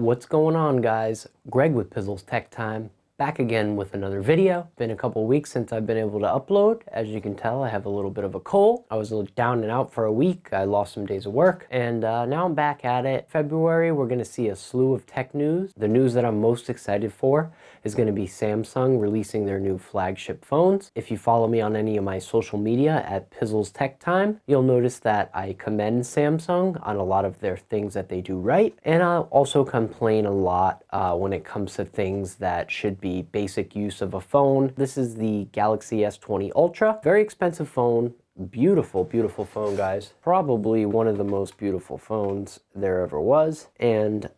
What's going on, guys? Greg with PizzlesTechTime, back again with another video. Been a couple weeks since I've been able to upload. As you can tell, I have a little bit of a cold. I was a little down and out for a week. I lost some days of work, and now I'm back at it. February, we're gonna see a slew of tech news. The news that I'm most excited for is gonna be Samsung releasing their new flagship phones. If you follow me on any of my social media at PizzlesTechTime, you'll notice that I commend Samsung on a lot of their things that they do right, and I'll also complain a lot when it comes to things that should be basic use of a phone. This is the Galaxy S20 Ultra. Very expensive phone. Beautiful, beautiful phone, guys. Probably one of the most beautiful phones there ever was. And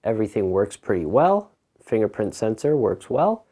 everything works pretty well. Fingerprint sensor works well.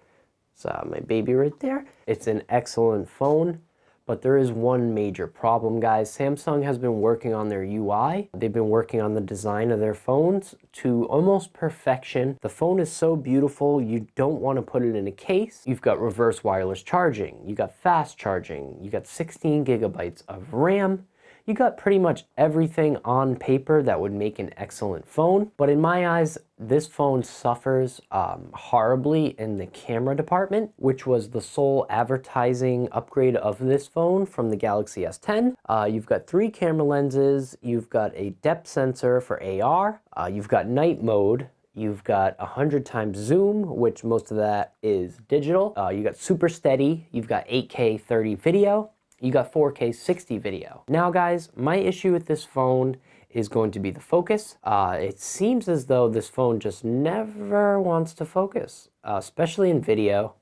It's my baby right there. It's an excellent phone. But there is one major problem, guys. Samsung has been working on their UI. They've been working on the design of their phones to almost perfection. The phone is so beautiful, you don't want to put it in a case. You've got reverse wireless charging. You got fast charging. You got 16 gigabytes of RAM. You got pretty much everything on paper that would make an excellent phone. But in my eyes, this phone suffers horribly in the camera department, which was the sole advertising upgrade of this phone from the Galaxy S10. You've got 3 camera lenses. You've got a depth sensor for AR. You've got night mode. You've got 100 times zoom, which most of that is digital. You got super steady. You've got 8K 30 video. You got 4K 60 video. Now, guys, my issue with this phone is going to be the focus. It seems as though this phone just never wants to focus, especially in video.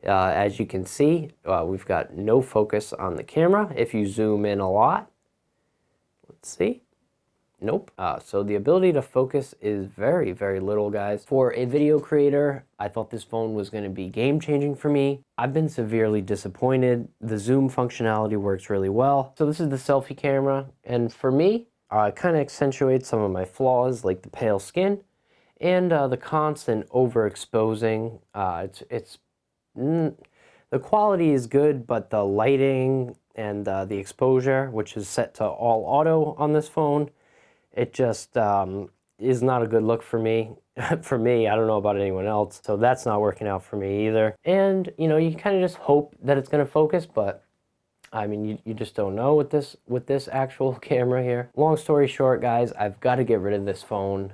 As you can see, we've got no focus on the camera. If you zoom in a lot, let's see. Nope. So the ability to focus is very, very little, guys. For a video creator, I thought this phone was going to be game-changing for me. I've been severely disappointed. The zoom functionality works really well. So this is the selfie camera, and for me, it kind of accentuates some of my flaws, like the pale skin and the constant overexposing. The quality is good, but the lighting and the exposure, which is set to all auto on this phone, it just is not a good look for me. For me, I don't know about anyone else, so that's not working out for me either. And, you know, you kind of just hope that it's going to focus, but I mean, you just don't know with this actual camera here. Long story short, guys, I've got to get rid of this phone.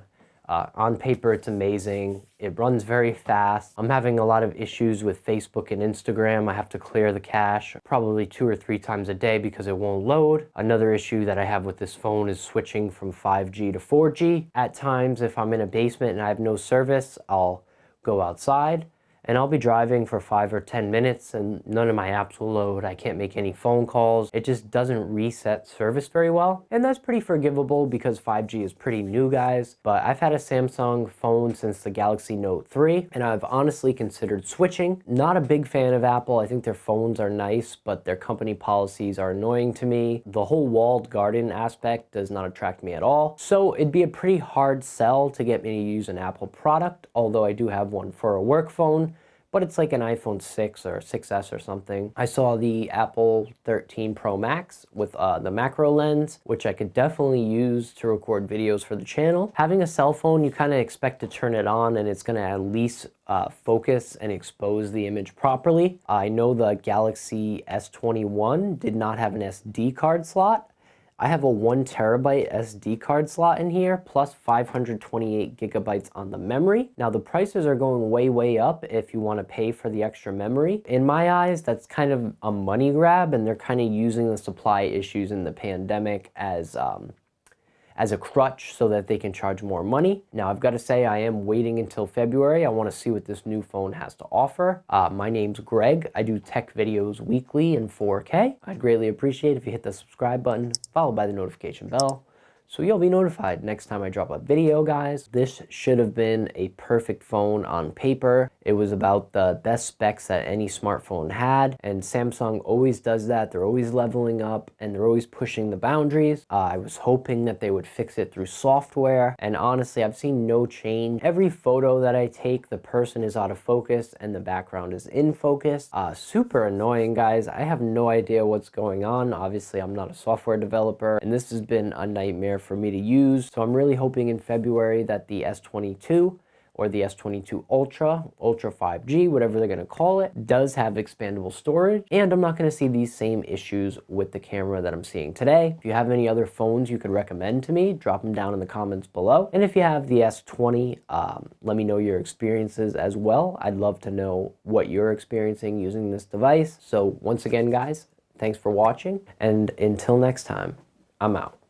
On paper, it's amazing. It runs very fast. I'm having a lot of issues with Facebook and Instagram. I have to clear the cache probably 2 or 3 times a day because it won't load. Another issue that I have with this phone is switching from 5G to 4G. At times, if I'm in a basement and I have no service, I'll go outside and I'll be driving for 5 or 10 minutes and none of my apps will load. I can't make any phone calls. It just doesn't reset service very well. And that's pretty forgivable because 5G is pretty new, guys. But I've had a Samsung phone since the Galaxy Note 3, and I've honestly considered switching. Not a big fan of Apple. I think their phones are nice, but their company policies are annoying to me. The whole walled garden aspect does not attract me at all. So it'd be a pretty hard sell to get me to use an Apple product, although I do have one for a work phone. But it's like an iPhone 6 or 6S or something. I saw the Apple 13 Pro Max with the macro lens, which I could definitely use to record videos for the channel. Having a cell phone, you kind of expect to turn it on and it's going to at least focus and expose the image properly. I know the Galaxy S21 did not have an SD card slot. I have a 1 terabyte SD card slot in here, plus 528 gigabytes on the memory. Now the prices are going way, way up if you want to pay for the extra memory. In my eyes, that's kind of a money grab, and they're kind of using the supply issues in the pandemic as a crutch so that they can charge more money. Now, I've got to say, I am waiting until February. I want to see what this new phone has to offer. My name's Greg. I do tech videos weekly in 4K. I'd greatly appreciate if you hit the subscribe button, followed by the notification bell, so you'll be notified next time I drop a video, guys. This should have been a perfect phone on paper. It was about the best specs that any smartphone had, and Samsung always does that. They're always leveling up and they're always pushing the boundaries. I was hoping that they would fix it through software, and honestly, I've seen no change. Every photo that I take, the person is out of focus and the background is in focus. Super annoying, guys. I have no idea what's going on. Obviously, I'm not a software developer, and this has been a nightmare for me to use. So I'm really hoping in February that the S22 or the S22 Ultra, Ultra 5G, whatever they're gonna call it, does have expandable storage, and I'm not gonna see these same issues with the camera that I'm seeing today. If you have any other phones you could recommend to me, drop them down in the comments below. And if you have the S20, let me know your experiences as well. I'd love to know what you're experiencing using this device. So once again, guys, thanks for watching, and until next time, I'm out.